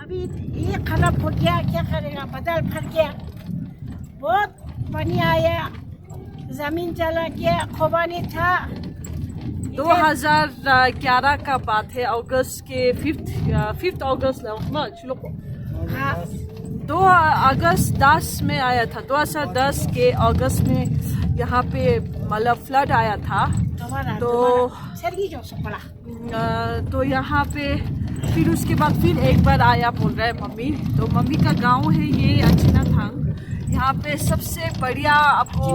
अभी ये खराब हो गया, क्या करेगा, बादल फट गया, बहुत पानी आया, जमीन चला गया, खोबानी था। 2011 का बात है, अगस्त के 5 अगस्त हाँ 2 अगस्त 10 में आया था। 2010 के अगस्त में यहाँ पे मतलब फ्लड आया था। तो तो यहाँ पे फिर उसके बाद फिर एक बार आया बोल रहा है मम्मी। तो मम्मी का गांव है ये अचिनाथांग। यहाँ पे सबसे बढ़िया आपको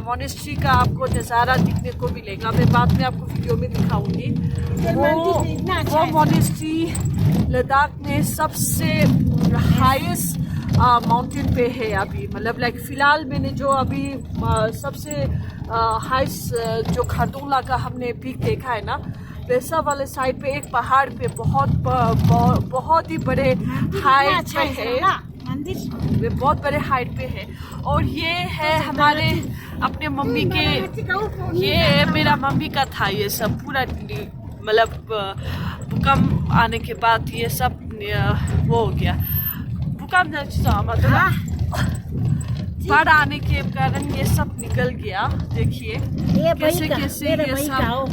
मॉनेस्ट्री का आपको नज़ारा दिखने को मिलेगा। मैं बाद में आपको वीडियो में दिखाऊंगी। वो मॉनेस्ट्री लद्दाख में सबसे हाईएस्ट माउंटेन पे है अभी। मतलब लाइक फिलहाल मैंने जो अभी सबसे हाईएस्ट जो खारदुंगला का हमने पीक देखा है ना, वैसा वाले साइड पे एक पहाड़ पे बहुत ही बड़े हाइट पे है, वे बहुत बड़े हाइट पे है। और ये है हमारे अपने मम्मी के, ये मेरा मम्मी का था ये सब पूरा। मतलब भूकंप आने के बाद ये सब वो हो गया। भूकंप बाढ़ आने के कारण ये सब निकल गया। देखिए कैसे कैसे ये सब,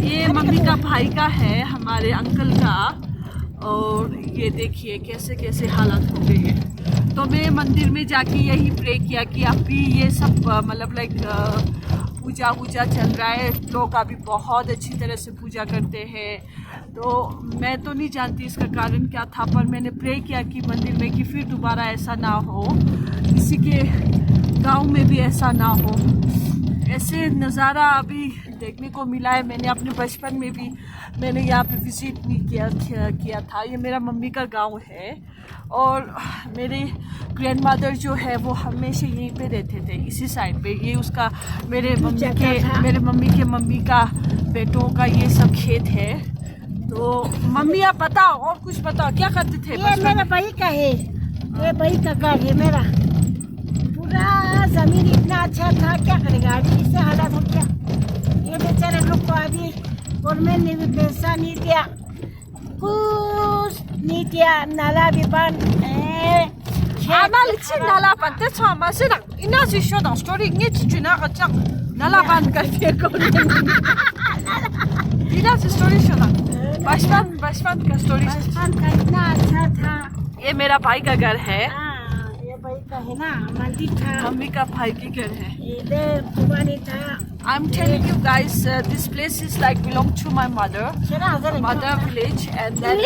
ये मम्मी का भाई का है, हमारे अंकल का। और ये देखिए कैसे कैसे हालात हो गए हैं। तो मैं मंदिर में जाके यही प्रे किया कि अभी ये सब मतलब लाइक पूजा वूजा चल रहा है, लोग अभी बहुत अच्छी तरह से पूजा करते हैं। तो मैं तो नहीं जानती इसका कारण क्या था, पर मैंने प्रे किया कि मंदिर में कि फिर दोबारा ऐसा ना हो, किसी के गांव में भी ऐसा ना हो। ऐसे नज़ारा अभी देखने को मिला है। मैंने अपने बचपन में भी मैंने यहाँ पे विज़िट नहीं किया था। ये मेरा मम्मी का गांव है और मेरे ग्रैंडमदर जो है वो हमेशा यहीं पे रहते थे, इसी साइड पे। ये उसका मेरे मम्मी के मम्मी का बेटों का ये सब खेत है। तो मम्मी आप बताओ, और कुछ बताओ, क्या करते थे? ये मेरा भाई का है, ये भाई का घर है मेरा। पूरा जमीन इतना अच्छा था, क्या करेगा अभी इससे हालात हो गया। ये बेचारे लोग को अभी गवर्नमेंट ने भी पैसा नहीं दिया, कुछ नहीं दिया। नाला भी बंद नाला बंद इना स्टोरी नाला बंद कर दिया। स्टोरी सुना, बचपन का स्टोरी। बचपन का इतना अच्छा था। ये मेरा भाई का घर है, ये भाई का है ना, मंदिर था, मम्मी का भाई की घर है। इधर कुबानी था। I'm telling you guys, this place is like belong to my mother village, and then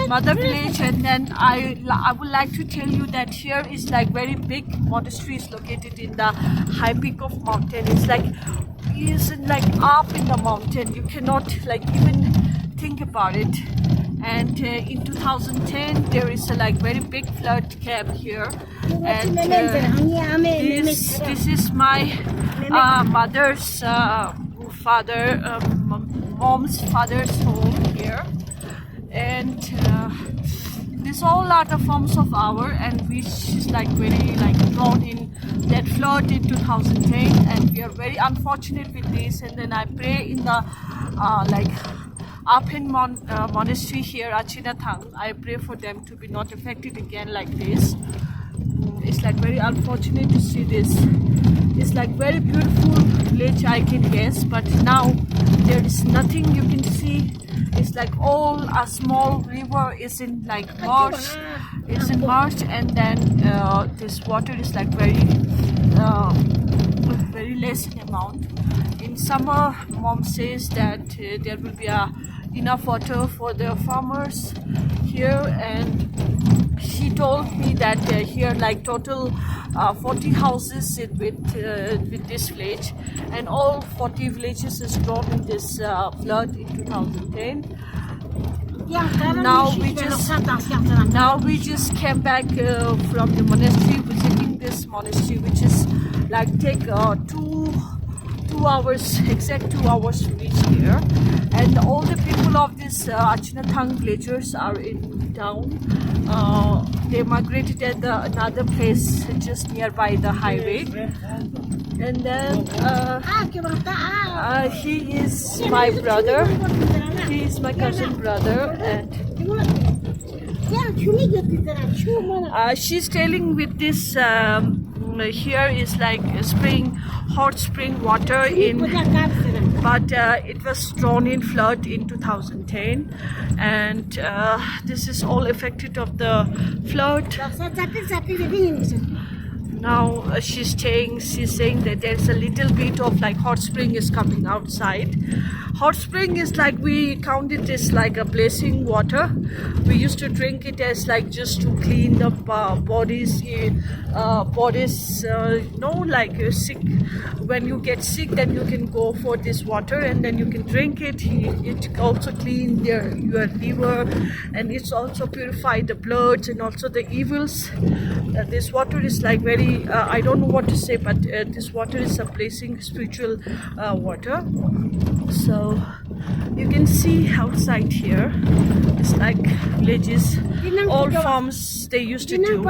mother village, and then I would like to tell you that here is like very big monastery is located in the high peak of mountain. It's like up in the mountain. You cannot like even think about it. And in 2010 there is a like very big flood came here, and this is my mother's mom's father's home here. And this all are the forms of our, and which is like very like drawn in that flood in 2010, and we are very unfortunate with this. And then I pray in the like Aphen monastery here, Achinathang. I pray for them to be not affected again like this. It's like very unfortunate to see this. It's like very beautiful village, I can guess, but now there is nothing you can see. It's like all a small river is in like marsh. It's in marsh, and then this water is like very less in amount. In summer, mom says that there will be enough water for the farmers here, and she told me that here like total 40 houses with this village, and all 40 villages is drawn in this flood in 2010. Now we just came back from the monastery, visiting this monastery, which is like take 2 hours, exact 2 hours to reach here. And all the people of this Achinathang villagers are in town. They migrated at another place just nearby the highway. And then que bata. he is my brother. He is my cousin brother, and she's telling with this. Here is like a spring, hot spring water in, but it was thrown in flood in 2010, and this is all affected of the flood. Now she's saying that there's a little bit of like hot spring is coming outside. Hot spring is like, we count it as like a blessing water. We used to drink it as like just to clean the bodies, like you're sick. When you get sick, then you can go for this water and then you can drink it. It also cleans your liver, and it's also purify the blood and also the evils. This water is like very, I don't know what to say, but this water is a blessing, spiritual water. So you can see outside here, it's like villages, all farms they used to do.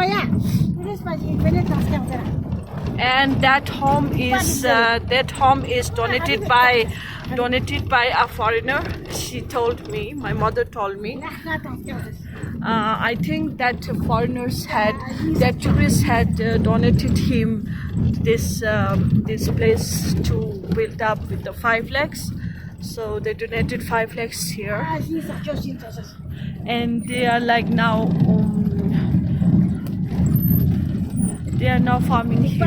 And that home is donated by a foreigner. She told me, my mother told me. I think that tourists had donated him this place to build up with the 5 lakhs. So they donated 5 lakhs here, and they are like now they are now farming here.